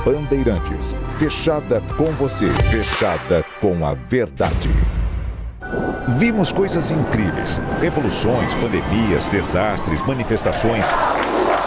Bandeirantes. Fechada com você, fechada com a verdade. Vimos coisas incríveis, revoluções, pandemias, desastres, manifestações,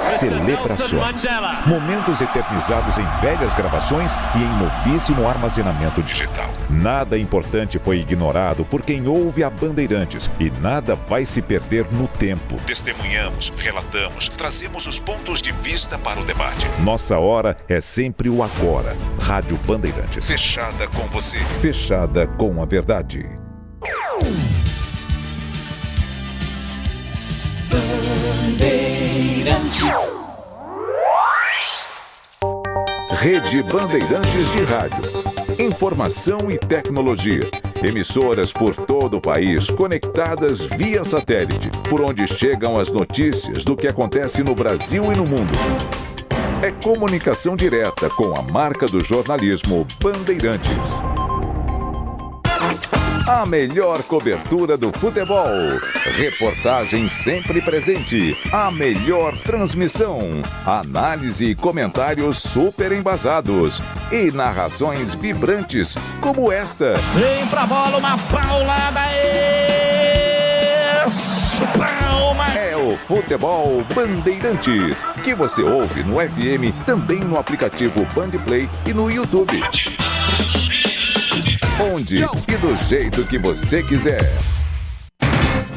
celebrações, momentos eternizados em velhas gravações e em novíssimo armazenamento digital. Nada importante foi ignorado por quem ouve a Bandeirantes e nada vai se perder no tempo. Testemunhamos, relatamos, trazemos os pontos de vista para o debate. Nossa hora é sempre o agora. Rádio Bandeirantes. Fechada com você, fechada com a verdade. Bandeirantes. Rede Bandeirantes de Rádio. Informação e tecnologia. Emissoras por todo o país conectadas via satélite, por onde chegam as notícias do que acontece no Brasil e no mundo. É comunicação direta com a marca do jornalismo Bandeirantes. A melhor cobertura do futebol. Reportagem sempre presente. A melhor transmissão. Análise e comentários super embasados. E narrações vibrantes como esta. Vem pra bola, uma paulada. Palma. É o Futebol Bandeirantes, que você ouve no FM, também no aplicativo Bandplay e no YouTube. Onde e do jeito que você quiser.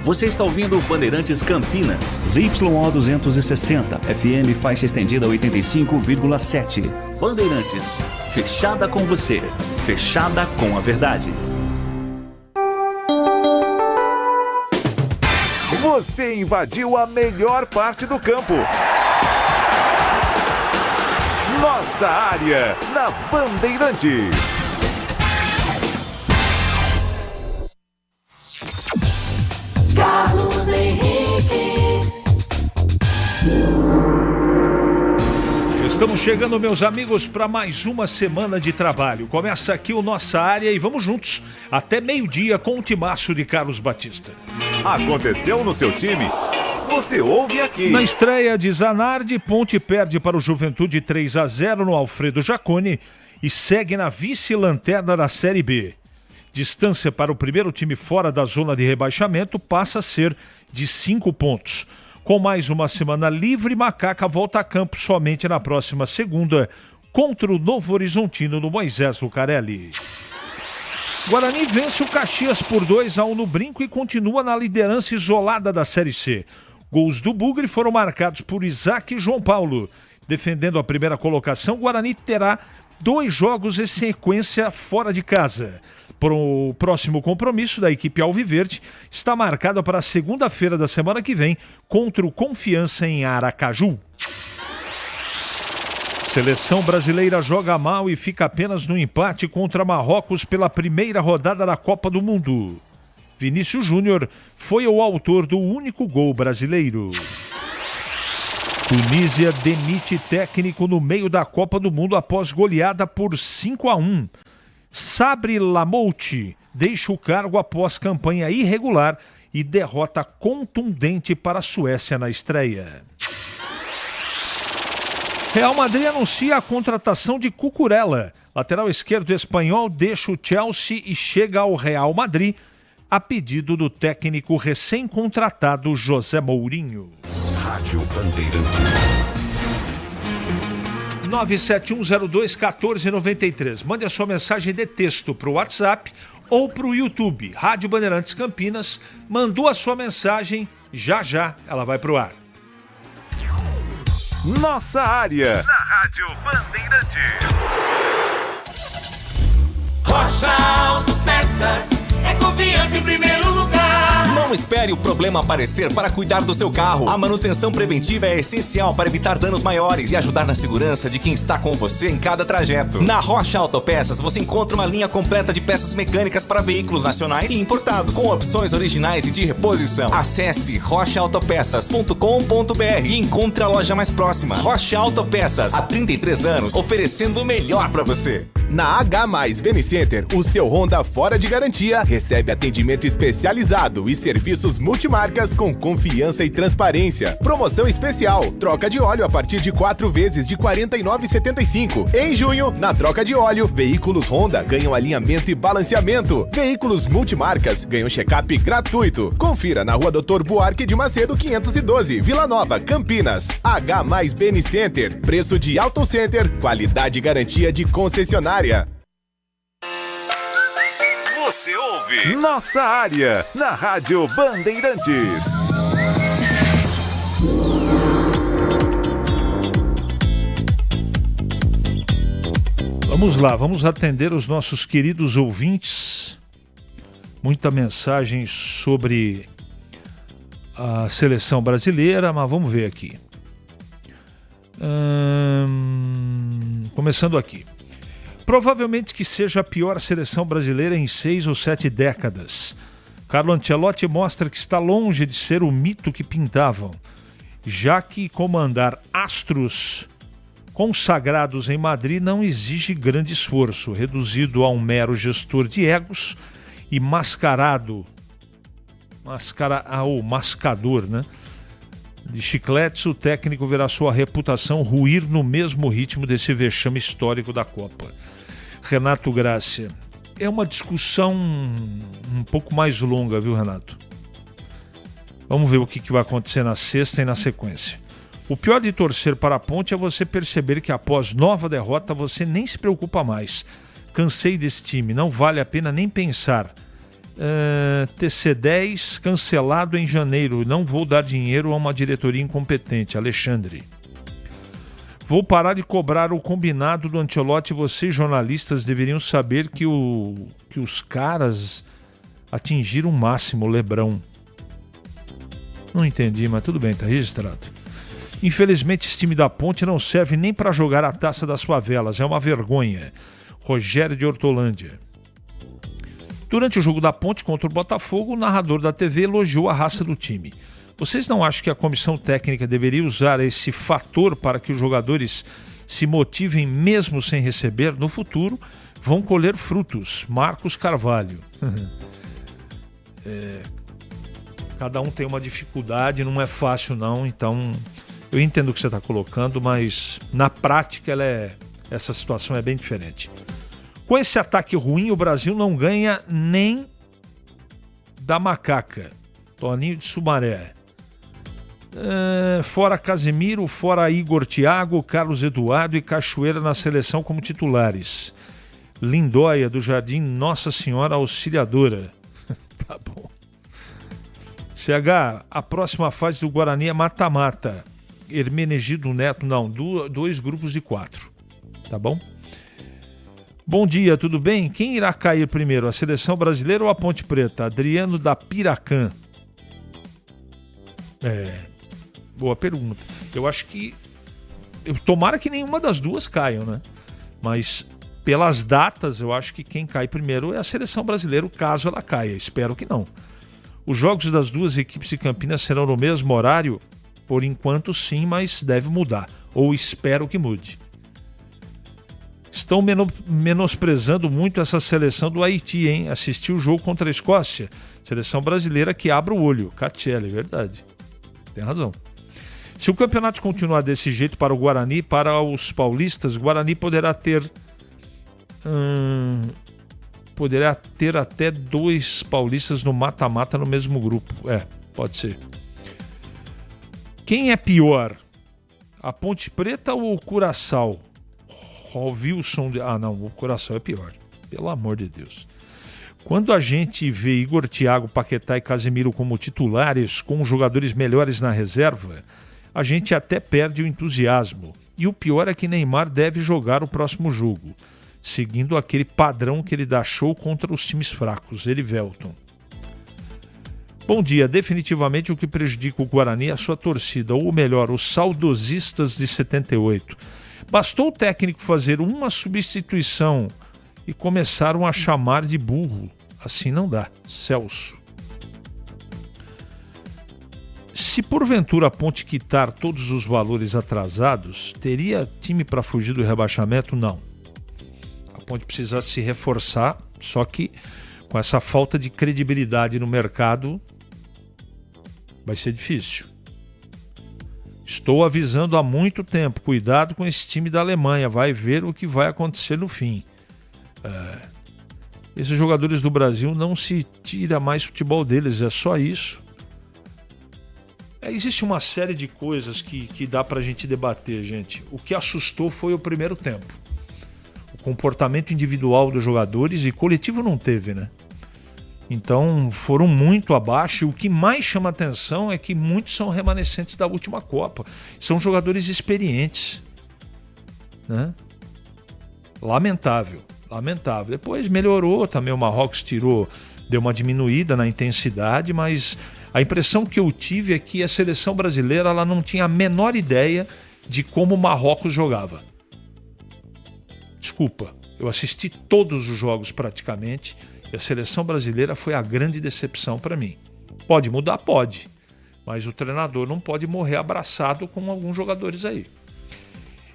Você está ouvindo Bandeirantes Campinas. ZYO 260, FM faixa estendida 85,7. Bandeirantes, fechada com você, fechada com a verdade. Você invadiu a melhor parte do campo. Nossa área na Bandeirantes. Carlos Henrique. Estamos chegando, meus amigos, para mais uma semana de trabalho. Começa aqui o Nossa Área e vamos juntos até meio-dia com o timaço de Carlos Batista. Aconteceu no seu time? Você ouve aqui. Na estreia de Zanardi, Ponte perde para o Juventude 3-0 no Alfredo Jaconi e segue na vice-lanterna da Série B. Distância para o primeiro time fora da zona de rebaixamento passa a ser de 5 pontos. Com mais uma semana livre, Macaca volta a campo somente na próxima segunda contra o Novo Horizontino no Moisés Lucarelli. Guarani vence o Caxias por 2-1 no Brinco e continua na liderança isolada da Série C. Gols do Bugre foram marcados por Isaac e João Paulo. Defendendo a primeira colocação, Guarani terá 2 jogos em sequência fora de casa. O próximo compromisso da equipe alviverde está marcado para a segunda-feira da semana que vem contra o Confiança em Aracaju. Seleção brasileira joga mal e fica apenas no empate contra Marrocos pela primeira rodada da Copa do Mundo. Vinícius Júnior foi o autor do único gol brasileiro. Tunísia demite técnico no meio da Copa do Mundo após goleada por 5-1. Sabri Lamouchi deixa o cargo após campanha irregular e derrota contundente para a Suécia na estreia. Real Madrid anuncia a contratação de Cucurella. Lateral esquerdo espanhol deixa o Chelsea e chega ao Real Madrid a pedido do técnico recém-contratado José Mourinho. Rádio Bandeirantes. 971021493. Mande a sua mensagem de texto para o WhatsApp ou para o YouTube. Rádio Bandeirantes Campinas. Mandou a sua mensagem, já ela vai para o ar. Nossa área Na Rádio Bandeirantes. Rocha Autopeças é confiança em primeiro lugar. Não espere o problema aparecer para cuidar do seu carro. A manutenção preventiva é essencial para evitar danos maiores e ajudar na segurança de quem está com você em cada trajeto. Na Rocha Autopeças você encontra uma linha completa de peças mecânicas para veículos nacionais e importados, com opções originais e de reposição. Acesse rochaautopeças.com.br e encontre a loja mais próxima. Rocha Autopeças, há 33 anos, oferecendo o melhor para você. Na H+ Benicenter, o seu Honda fora de garantia recebe atendimento especializado e serviços multimarcas com confiança e transparência. Promoção especial, troca de óleo a partir de 4 vezes de R$ 49,75. Em junho, na troca de óleo, veículos Honda ganham alinhamento e balanceamento. Veículos multimarcas ganham check-up gratuito. Confira na Rua Doutor Buarque de Macedo 512, Vila Nova, Campinas. H+ Benicenter, preço de Auto Center, qualidade e garantia de concessionária. Você ouve Nossa Área, na Rádio Bandeirantes. Vamos lá, vamos atender os nossos queridos ouvintes. Muita mensagem sobre a seleção brasileira, mas vamos ver aqui. Começando aqui. Provavelmente que seja a pior seleção brasileira em 6 ou 7 décadas. Carlo Ancelotti mostra que está longe de ser o mito que pintavam, já que comandar astros consagrados em Madrid não exige grande esforço, reduzido a um mero gestor de egos e mascador, né? De chicletes, o técnico verá sua reputação ruir no mesmo ritmo desse vexame histórico da Copa. Renato Grácia, é uma discussão um pouco mais longa, viu, Renato? Vamos ver o que vai acontecer na sexta e na sequência. O pior de torcer para a Ponte é você perceber que após nova derrota você nem se preocupa mais. Cansei desse time, não vale a pena nem pensar. TC10 cancelado em janeiro, não vou dar dinheiro a uma diretoria incompetente. Alexandre. Vou parar de cobrar o combinado do Ancelotti. Vocês jornalistas deveriam saber que os caras atingiram o máximo, Lebrão. Não entendi, mas tudo bem, tá registrado. Infelizmente esse time da Ponte não serve nem para jogar a Taça das Favelas, é uma vergonha. Rogério de Hortolândia. Durante o jogo da Ponte contra o Botafogo, o narrador da TV elogiou a raça do time. Vocês não acham que a comissão técnica deveria usar esse fator para que os jogadores se motivem mesmo sem receber? No futuro, vão colher frutos. Marcos Carvalho. Cada um tem uma dificuldade, não é fácil não, então eu entendo o que você está colocando, mas na prática essa situação é bem diferente. Com esse ataque ruim, o Brasil não ganha nem da macaca. Toninho de Sumaré. Fora Casemiro, fora Igor Thiago, Carlos Eduardo e Cachoeira na seleção como titulares. Lindóia do Jardim Nossa Senhora Auxiliadora. Tá bom. CH, a próxima fase do Guarani é mata-mata. Hermenegildo Neto, não, 2 grupos de 4. Tá bom? Bom dia, tudo bem? Quem irá cair primeiro, a seleção brasileira ou a Ponte Preta? Adriano da Piracã. Boa pergunta. Eu acho que... tomara que nenhuma das duas caiam, né? Mas pelas datas, eu acho que quem cai primeiro é a seleção brasileira, caso ela caia. Espero que não. Os jogos das duas equipes de Campinas serão no mesmo horário? Por enquanto sim, mas deve mudar. Ou espero que mude. Estão menosprezando muito essa seleção do Haiti, hein? Assistiu o jogo contra a Escócia. Seleção brasileira que abre o olho. Catelli, verdade. Tem razão. Se o campeonato continuar desse jeito para o Guarani, para os paulistas, o Guarani poderá ter até 2 paulistas no mata-mata no mesmo grupo. Pode ser. Quem é pior? A Ponte Preta ou o Curaçao? Wilson... não, o Curaçao é pior. Pelo amor de Deus. Quando a gente vê Igor Thiago, Paquetá e Casemiro como titulares, com jogadores melhores na reserva, a gente até perde o entusiasmo. E o pior é que Neymar deve jogar o próximo jogo, seguindo aquele padrão que ele dá show contra os times fracos. Erivelton. Bom dia. Definitivamente o que prejudica o Guarani é a sua torcida, ou melhor, os saudosistas de 78. Bastou o técnico fazer uma substituição e começaram a chamar de burro. Assim não dá. Celso. Se porventura a Ponte quitar todos os valores atrasados, teria time para fugir do rebaixamento? Não. A Ponte precisa se reforçar, só que com essa falta de credibilidade no mercado vai ser difícil. Estou avisando há muito tempo, cuidado com esse time da Alemanha, vai ver o que vai acontecer no fim. Esses jogadores do Brasil não se tira mais futebol deles, é só isso. Existe uma série de coisas que dá pra gente debater, gente. O que assustou foi o primeiro tempo. O comportamento individual dos jogadores, e coletivo não teve, né? Então foram muito abaixo, e o que mais chama atenção é que muitos são remanescentes da última Copa. São jogadores experientes, né? Lamentável. Depois melhorou, também o Marrocos deu uma diminuída na intensidade, mas a impressão que eu tive é que a seleção brasileira ela não tinha a menor ideia de como o Marrocos jogava. Desculpa, eu assisti todos os jogos praticamente, e a seleção brasileira foi a grande decepção para mim. Pode mudar? Pode. Mas o treinador não pode morrer abraçado com alguns jogadores aí.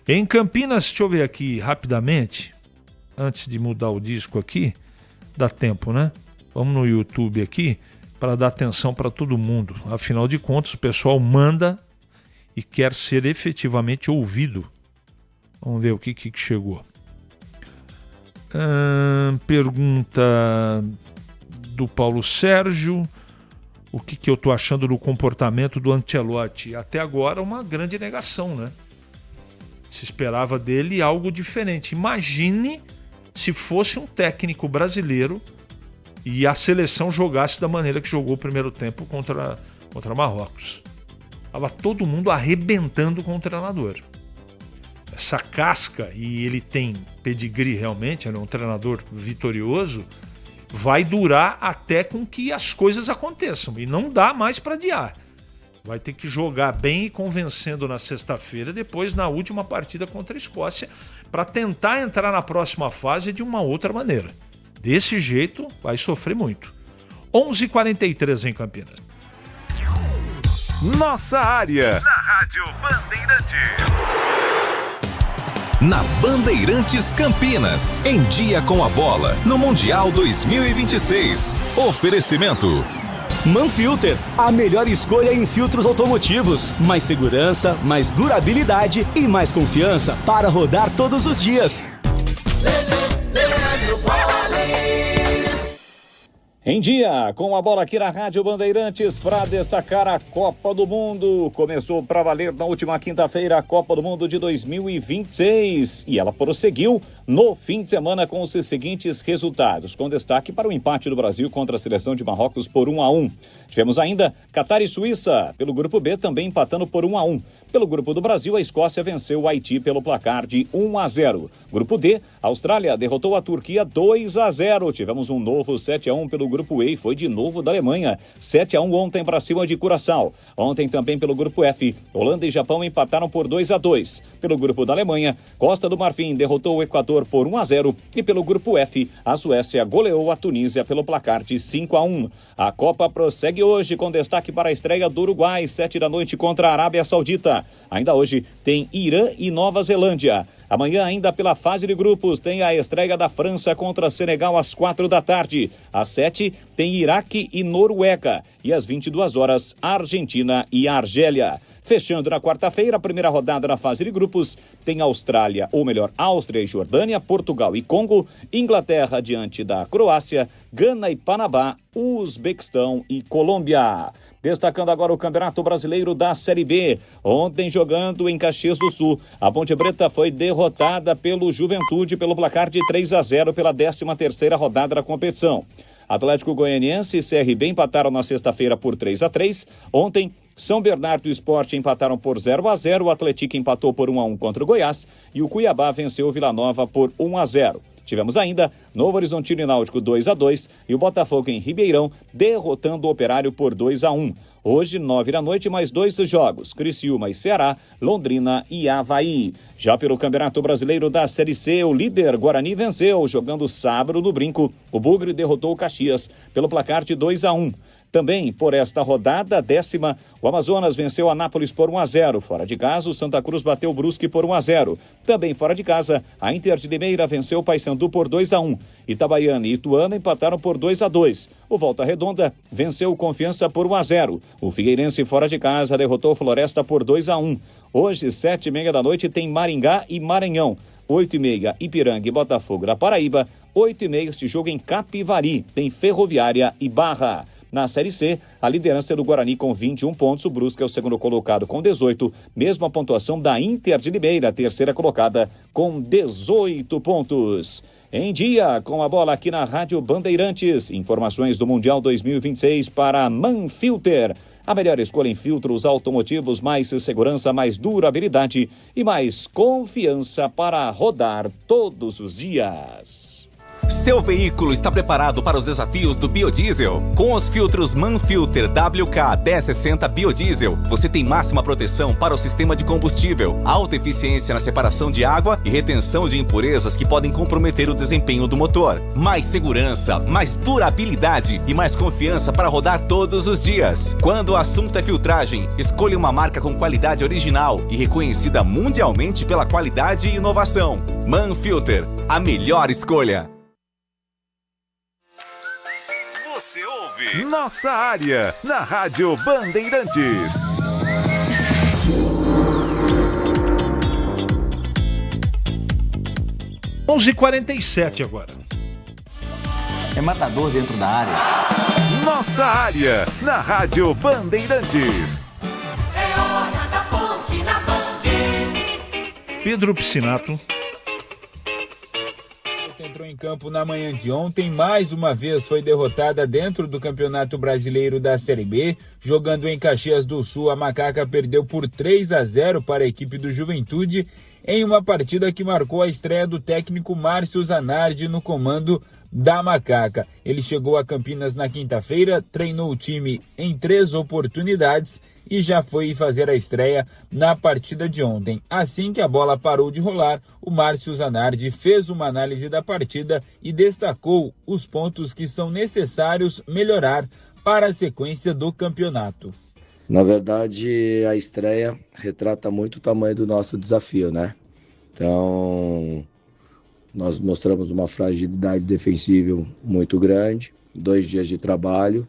Em Campinas, deixa eu ver aqui rapidamente, antes de mudar o disco aqui, dá tempo, né? Vamos no YouTube aqui para dar atenção para todo mundo. Afinal de contas, o pessoal manda e quer ser efetivamente ouvido. Vamos ver o que chegou. Pergunta do Paulo Sérgio: o que eu tô achando do comportamento do Ancelotti? Até agora uma grande negação, né? Se esperava dele algo diferente. Imagine se fosse um técnico brasileiro e a seleção jogasse da maneira que jogou o primeiro tempo contra Marrocos. Tava todo mundo arrebentando com o treinador. Essa casca, e ele tem pedigree realmente, ele é um treinador vitorioso, vai durar até com que as coisas aconteçam. E não dá mais para adiar. Vai ter que jogar bem e convencendo na sexta-feira, depois na última partida contra a Escócia, para tentar entrar na próxima fase de uma outra maneira. Desse jeito, vai sofrer muito. 11h43 em Campinas. Nossa área. Na Rádio Bandeirantes. Na Bandeirantes Campinas, em dia com a bola, no Mundial 2026. Oferecimento Manfilter, a melhor escolha em filtros automotivos. Mais segurança, mais durabilidade e mais confiança para rodar todos os dias. Em dia, com a bola aqui na Rádio Bandeirantes para destacar a Copa do Mundo. Começou para valer na última quinta-feira a Copa do Mundo de 2026 e ela prosseguiu no fim de semana com os seguintes resultados, com destaque para o empate do Brasil contra a seleção de Marrocos por 1-1. Tivemos ainda Catar e Suíça, pelo grupo B, também empatando por 1-1. Pelo grupo do Brasil, a Escócia venceu o Haiti pelo placar de 1-0. Grupo D, a Austrália derrotou a Turquia 2-0. Tivemos um novo 7-1 pelo grupo E e foi de novo da Alemanha. 7-1 ontem para cima de Curaçao. Ontem também pelo grupo F, Holanda e Japão empataram por 2-2. Pelo grupo da Alemanha, Costa do Marfim derrotou o Equador por 1-0. E pelo grupo F, a Suécia goleou a Tunísia pelo placar de 5-1. A Copa prossegue hoje com destaque para a estreia do Uruguai, 7 da noite contra a Arábia Saudita. Ainda hoje tem Irã e Nova Zelândia. Amanhã, ainda pela fase de grupos, tem a estreia da França contra Senegal às 4 da tarde. Às 7, tem Iraque e Noruega. E às 22 horas, Argentina e Argélia. Fechando na quarta-feira, a primeira rodada na fase de grupos, tem Austrália, ou melhor, Áustria e Jordânia, Portugal e Congo, Inglaterra diante da Croácia, Gana e Panamá, Uzbequistão e Colômbia. Destacando agora o Campeonato Brasileiro da Série B. Ontem, jogando em Caxias do Sul, a Ponte Preta foi derrotada pelo Juventude pelo placar de 3-0 pela 13ª rodada da competição. Atlético Goianiense e CRB empataram na sexta-feira por 3-3. Ontem, São Bernardo e Sport empataram por 0-0. O Atlético empatou por 1-1 contra o Goiás e o Cuiabá venceu o Vila Nova por 1-0. Tivemos ainda Novo Horizontino e Náutico 2-2 e o Botafogo em Ribeirão derrotando o Operário por 2-1. Hoje, 9 da noite, mais 2 jogos, Criciúma e Ceará, Londrina e Avaí. Já pelo Campeonato Brasileiro da Série C, o líder Guarani venceu, jogando sábado no Brinco. O Bugre derrotou o Caxias pelo placar de 2-1. Também por esta rodada, 10ª, o Amazonas venceu a Anápolis por 1-0. Fora de casa, o Santa Cruz bateu o Brusque por 1-0. Também fora de casa, a Inter de Limeira venceu o Paysandu por 2-1. Itabaiana e Ituano empataram por 2-2. O Volta Redonda venceu o Confiança por 1-0. O Figueirense fora de casa derrotou o Floresta por 2-1. Hoje, 7h30 da noite, tem Maringá e Maranhão. 8h30, Ipiranga e Botafogo da Paraíba. 8h30, este jogo em Capivari. Tem Ferroviária e Barra. Na Série C, a liderança é do Guarani com 21 pontos, o Brusque é o segundo colocado com 18, mesma pontuação da Inter de Limeira, terceira colocada com 18 pontos. Em dia, com a bola aqui na Rádio Bandeirantes, informações do Mundial 2026 para a Manfilter. A melhor escolha em filtros automotivos, mais segurança, mais durabilidade e mais confiança para rodar todos os dias. Seu veículo está preparado para os desafios do biodiesel? Com os filtros Manfilter WK 1060 Biodiesel, você tem máxima proteção para o sistema de combustível, alta eficiência na separação de água e retenção de impurezas que podem comprometer o desempenho do motor. Mais segurança, mais durabilidade e mais confiança para rodar todos os dias. Quando o assunto é filtragem, escolha uma marca com qualidade original e reconhecida mundialmente pela qualidade e inovação. Manfilter, a melhor escolha. Você ouve Nossa Área, na Rádio Bandeirantes. Onze 11h47 agora. É matador dentro da área. Nossa Área, na Rádio Bandeirantes. É hora da ponte na Band. Pedro Piscinato. Entrou em campo na manhã de ontem, mais uma vez foi derrotada dentro do Campeonato Brasileiro da Série B. Jogando em Caxias do Sul, a Macaca perdeu por 3-0 para a equipe do Juventude, em uma partida que marcou a estreia do técnico Márcio Zanardi no comando da Macaca. Ele chegou a Campinas na quinta-feira, treinou o time em 3 oportunidades e já foi fazer a estreia na partida de ontem. Assim que a bola parou de rolar, o Márcio Zanardi fez uma análise da partida e destacou os pontos que são necessários melhorar para a sequência do campeonato. Na verdade, a estreia retrata muito o tamanho do nosso desafio, né? Então, nós mostramos uma fragilidade defensiva muito grande, 2 dias de trabalho,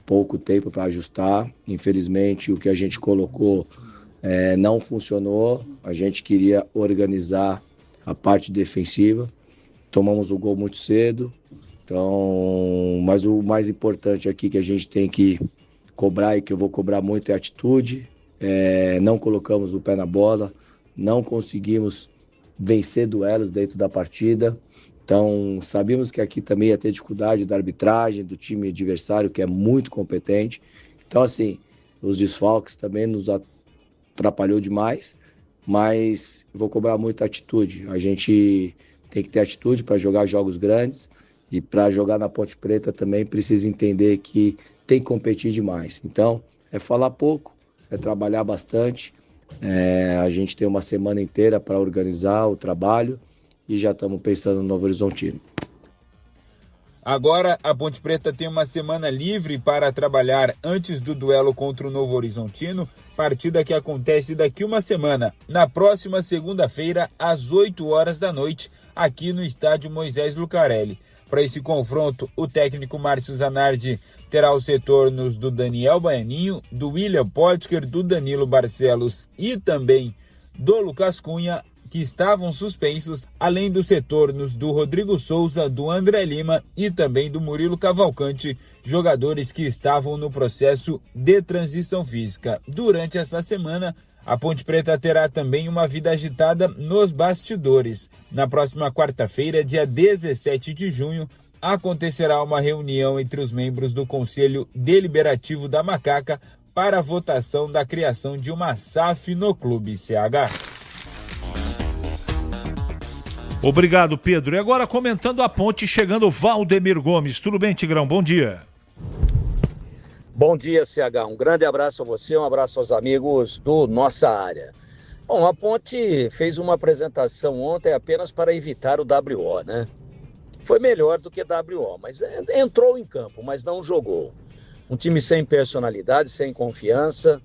pouco tempo para ajustar. Infelizmente, o que a gente colocou não funcionou. A gente queria organizar a parte defensiva. Tomamos o gol muito cedo. Então, mas o mais importante aqui que a gente tem que cobrar e que eu vou cobrar muito é a atitude. Não colocamos o pé na bola, não conseguimos vencer duelos dentro da partida. Então, sabíamos que aqui também ia ter dificuldade da arbitragem, do time adversário, que é muito competente. Então, assim, os desfalques também nos atrapalhou demais, mas vou cobrar muita atitude. A gente tem que ter atitude para jogar jogos grandes e para jogar na Ponte Preta também precisa entender que tem que competir demais. Então, é falar pouco, é trabalhar bastante. A gente tem uma semana inteira para organizar o trabalho e já estamos pensando no Novo Horizontino. Agora a Ponte Preta tem uma semana livre para trabalhar antes do duelo contra o Novo Horizontino, partida que acontece daqui uma semana, na próxima segunda-feira, às 8 horas da noite, aqui no estádio Moisés Lucarelli. Para esse confronto, o técnico Márcio Zanardi terá os retornos do Daniel Baianinho, do William Potker, do Danilo Barcelos e também do Lucas Cunha, que estavam suspensos, além dos retornos do Rodrigo Souza, do André Lima e também do Murilo Cavalcante, jogadores que estavam no processo de transição física. Durante essa semana, a Ponte Preta terá também uma vida agitada nos bastidores. Na próxima quarta-feira, dia 17 de junho, acontecerá uma reunião entre os membros do Conselho Deliberativo da Macaca para a votação da criação de uma SAF no Clube CH. Obrigado, Pedro. E agora comentando a Ponte, chegando o Valdemir Gomes. Tudo bem, Tigrão? Bom dia. Bom dia, CH. Um grande abraço a você, um abraço aos amigos do Nossa Área. Bom, a Ponte fez uma apresentação ontem apenas para evitar o WO, né? Foi melhor do que WO, mas entrou em campo, mas não jogou. Um time sem personalidade, sem confiança,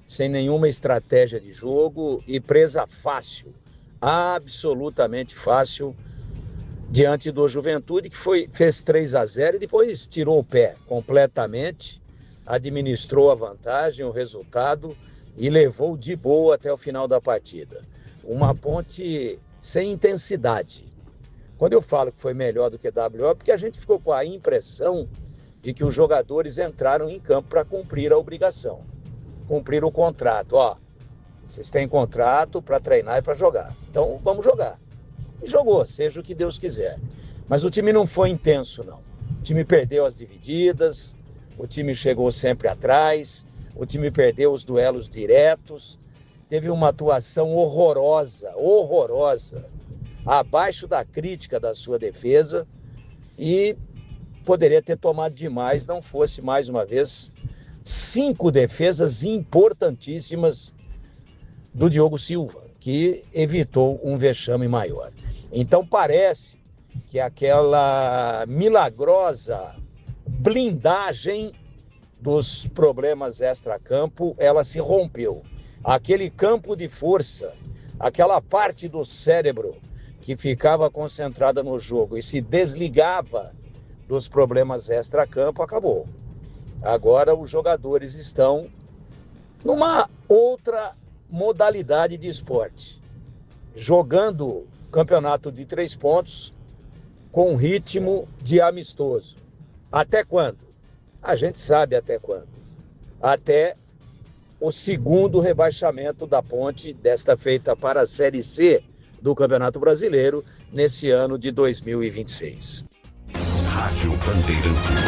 sem nenhuma estratégia de jogo e presa fácil, absolutamente fácil, diante do Juventude, que fez 3-0 e depois tirou o pé completamente, administrou a vantagem, o resultado e levou de boa até o final da partida. Uma Ponte sem intensidade. Quando eu falo que foi melhor do que WO, porque a gente ficou com a impressão de que os jogadores entraram em campo para cumprir a obrigação, cumprir o contrato. Ó, vocês têm contrato para treinar e para jogar, então vamos jogar. E jogou, seja o que Deus quiser. Mas o time não foi intenso, não. O time perdeu as divididas, o time chegou sempre atrás, o time perdeu os duelos diretos, teve uma atuação horrorosa, abaixo da crítica da sua defesa e poderia ter tomado demais, não fosse, mais uma vez, 5 defesas importantíssimas do Diogo Silva, que evitou um vexame maior. Então parece que aquela milagrosa blindagem dos problemas extracampo, ela se rompeu. Aquele campo de força, aquela parte do cérebro que ficava concentrada no jogo e se desligava dos problemas extracampo, acabou. Agora os jogadores estão numa outra modalidade de esporte, jogando campeonato de 3 pontos com ritmo de amistoso. Até quando? A gente sabe até quando. Até o segundo rebaixamento da Ponte, desta feita para a Série C do Campeonato Brasileiro, nesse ano de 2026. Rádio Bandeirantes.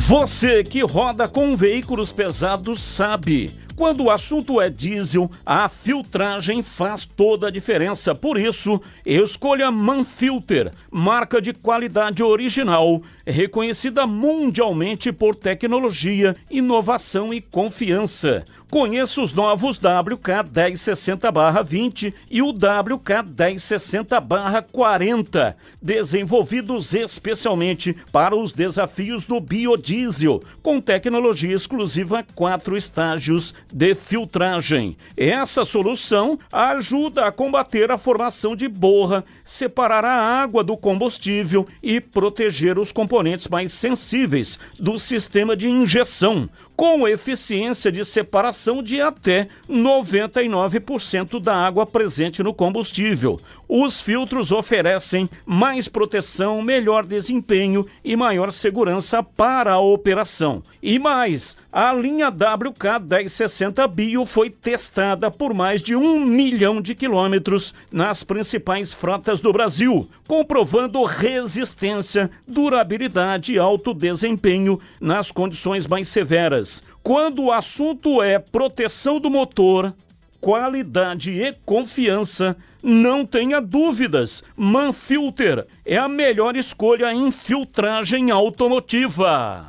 Você que roda com veículos pesados sabe. Quando o assunto é diesel, a filtragem faz toda a diferença. Por isso, escolha Manfilter, marca de qualidade original, reconhecida mundialmente por tecnologia, inovação e confiança. Conheça os novos WK1060-20 e o WK1060-40, desenvolvidos especialmente para os desafios do biodiesel, com tecnologia exclusiva 4 estágios de filtragem. Essa solução ajuda a combater a formação de borra, separar a água do combustível e proteger os componentes mais sensíveis do sistema de injeção, com eficiência de separação de até 99% da água presente no combustível. Os filtros oferecem mais proteção, melhor desempenho e maior segurança para a operação. E mais, a linha WK1060 Bio foi testada por mais de 1 milhão de quilômetros nas principais frotas do Brasil, comprovando resistência, durabilidade e alto desempenho nas condições mais severas. Quando o assunto é proteção do motor, qualidade e confiança, não tenha dúvidas. Manfilter é a melhor escolha em filtragem automotiva.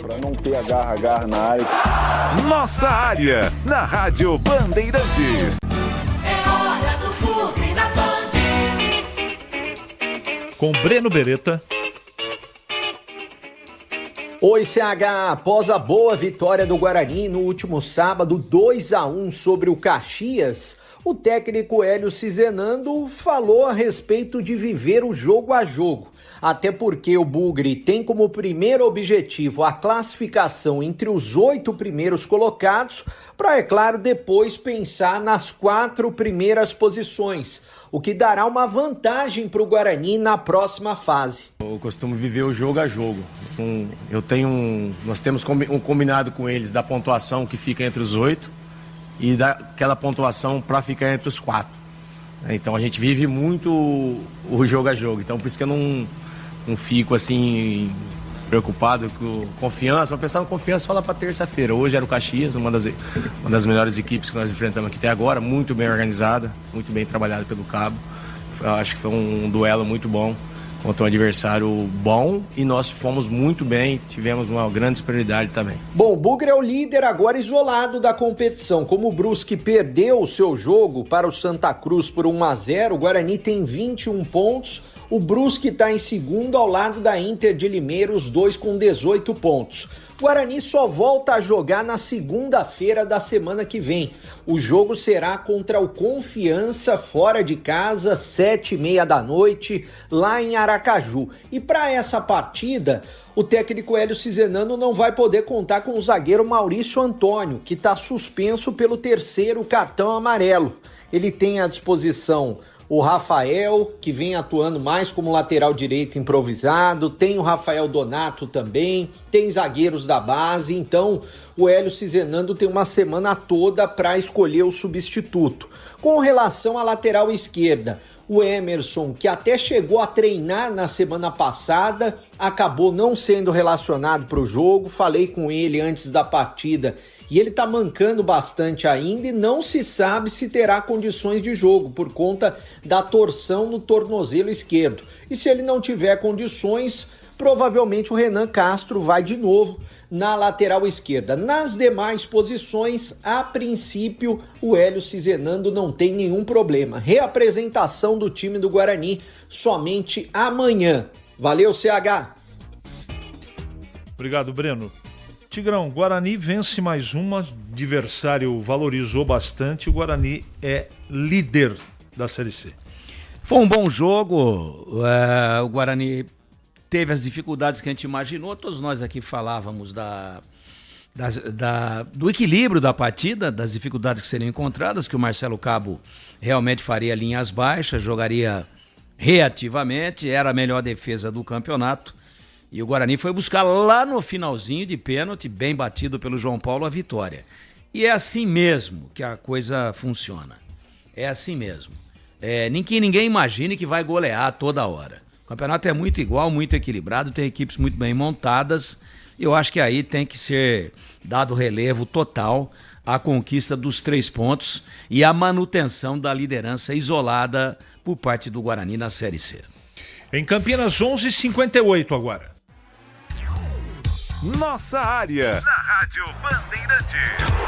Para não ter agarra na área. Nossa área, na Rádio Bandeirantes. É hora do Bugre da Band. Com Breno Beretta. Oi, CH, após a boa vitória do Guarani no último sábado, 2-1 sobre o Caxias, o técnico Hélio Cizenando falou a respeito de viver o jogo a jogo. Até porque o Bugre tem como primeiro objetivo a classificação entre os 8 primeiros colocados, para, é claro, depois pensar nas 4 primeiras posições, o que dará uma vantagem para o Guarani na próxima fase. Eu costumo viver o jogo a jogo. Nós temos um combinado com eles da pontuação que fica entre os 8 e daquela pontuação para ficar entre os 4. Então a gente vive muito o jogo a jogo. Então por isso que eu não fico assim preocupado com confiança. Vou pensar em confiança só lá para terça-feira. Hoje era o Caxias, uma das melhores equipes que nós enfrentamos aqui até agora, muito bem organizada, muito bem trabalhada pelo Cabo. Eu acho que foi um duelo muito bom contra um adversário bom e nós fomos muito bem, tivemos uma grande superioridade também. Bom, o Bugre é o líder agora isolado da competição. Como o Brusque perdeu o seu jogo para o Santa Cruz por 1-0, o Guarani tem 21 pontos, O Brusque está em segundo ao lado da Inter de Limeira, os dois com 18 pontos. O Guarani só volta a jogar na segunda-feira da semana que vem. O jogo será contra o Confiança, fora de casa, 7h30 da noite, lá em Aracaju. E para essa partida, o técnico Hélio Cizenano não vai poder contar com o zagueiro Maurício Antônio, que está suspenso pelo 3º cartão amarelo. Ele tem à disposição o Rafael, que vem atuando mais como lateral direito improvisado, tem o Rafael Donato também, tem zagueiros da base, então o Hélio Cizenando tem uma semana toda para escolher o substituto. Com relação à lateral esquerda, o Emerson, que até chegou a treinar na semana passada, acabou não sendo relacionado para o jogo, falei com ele antes da partida, e ele está mancando bastante ainda e não se sabe se terá condições de jogo por conta da torção no tornozelo esquerdo. E se ele não tiver condições, provavelmente o Renan Castro vai de novo na lateral esquerda. Nas demais posições, a princípio, o Hélio Cizenando não tem nenhum problema. Reapresentação do time do Guarani somente amanhã. Valeu, CH! Obrigado, Breno. Tigrão, Guarani vence mais uma, adversário valorizou bastante, o Guarani é líder da Série C. Foi um bom jogo, o Guarani teve as dificuldades que a gente imaginou, todos nós aqui falávamos do equilíbrio da partida, das dificuldades que seriam encontradas, que o Marcelo Cabo realmente faria linhas baixas, jogaria reativamente, era a melhor defesa do campeonato. E o Guarani foi buscar lá no finalzinho de pênalti, bem batido pelo João Paulo, a vitória. E é assim mesmo que a coisa funciona. É assim mesmo. Ninguém imagine que vai golear toda hora. O campeonato é muito igual, muito equilibrado, tem equipes muito bem montadas. E eu acho que aí tem que ser dado relevo total à conquista dos 3 pontos e à manutenção da liderança isolada por parte do Guarani na Série C. Em Campinas, 11h58 agora. Nossa área, na Rádio Bandeirantes.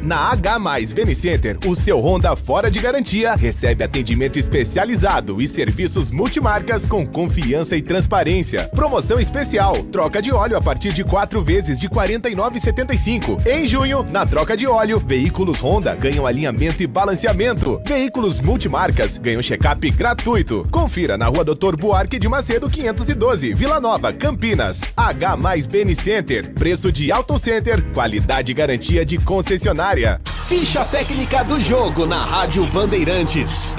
Na H+ Benicenter, o seu Honda fora de garantia recebe atendimento especializado e serviços multimarcas com confiança e transparência. Promoção especial, troca de óleo a partir de 4 vezes de R$ 49,75. Em junho, na troca de óleo, veículos Honda ganham alinhamento e balanceamento. Veículos multimarcas ganham check-up gratuito. Confira na Rua Doutor Buarque de Macedo 512, Vila Nova, Campinas. H+ Benicenter, preço de Auto Center, qualidade e garantia de concessionária. Ficha técnica do jogo na Rádio Bandeirantes.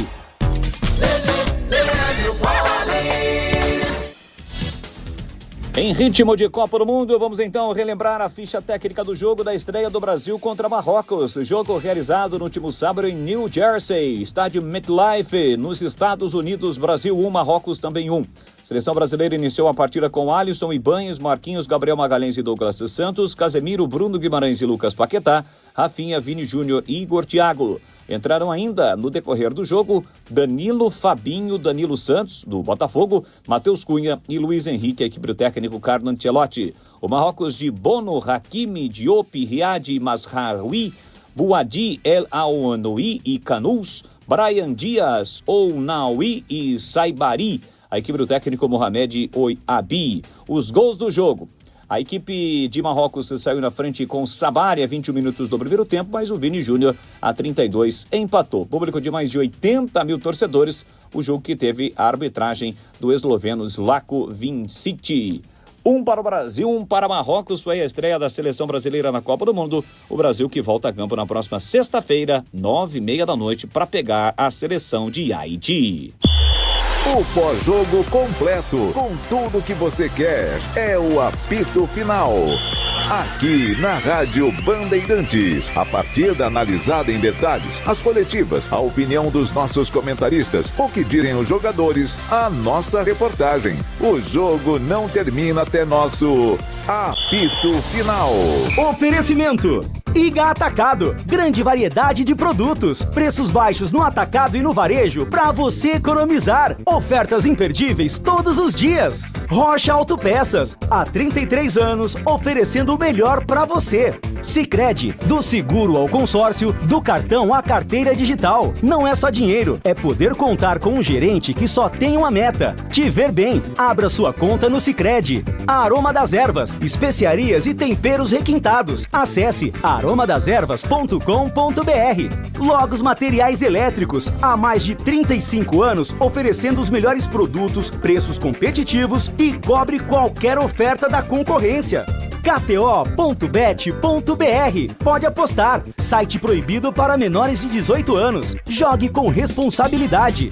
Em ritmo de Copa do Mundo, vamos então relembrar a ficha técnica do jogo da estreia do Brasil contra Marrocos. Jogo realizado no último sábado em New Jersey, estádio MetLife, nos Estados Unidos. Brasil 1, Marrocos também 1. Seleção brasileira iniciou a partida com Alisson, Ibanez, Marquinhos, Gabriel Magalhães e Douglas Santos, Casemiro, Bruno Guimarães e Lucas Paquetá, Rafinha, Vini Júnior e Igor Thiago. Entraram ainda no decorrer do jogo Danilo, Fabinho, Danilo Santos, do Botafogo, Matheus Cunha e Luiz Henrique, a equipe do técnico Carlo Ancelotti. O Marrocos de Bono, Hakimi, Diop, Riad, Mazraoui, Bouadi, El Aouanoui e Canous, Brian Dias, Ounaoui e Saibari, a equipe do técnico Mohamed Ouabi. Os gols do jogo. A equipe de Marrocos saiu na frente com Sabari a 21 minutos do primeiro tempo, mas o Vini Júnior a 32 empatou. Público de mais de 80 mil torcedores, o jogo que teve a arbitragem do esloveno Zlatko Vincic. 1 para o Brasil, 1 para Marrocos. Foi a estreia da seleção brasileira na Copa do Mundo. O Brasil que volta a campo na próxima sexta-feira, 9h30 da noite, para pegar a seleção de Haiti. O pós-jogo completo, com tudo que você quer, é o apito final. Aqui na Rádio Bandeirantes, a partida analisada em detalhes, as coletivas, a opinião dos nossos comentaristas, o que dizem os jogadores, a nossa reportagem. O jogo não termina até nosso apito final. Oferecimento: Iga Atacado, grande variedade de produtos, preços baixos no atacado e no varejo para você economizar. Ofertas imperdíveis todos os dias. Rocha Autopeças, há 33 anos oferecendo o melhor para você. Sicredi, do seguro ao consórcio, do cartão à carteira digital. Não é só dinheiro, é poder contar com um gerente que só tem uma meta: te ver bem. Abra sua conta no Sicredi. Aroma das Ervas, especiarias e temperos requintados. Acesse aromadeservas.com.br. Logos Materiais Elétricos, há mais de 35 anos oferecendo os melhores produtos, preços competitivos e cobre qualquer oferta da concorrência. KTO.bet.br. Pode apostar. Site proibido para menores de 18 anos. Jogue com responsabilidade.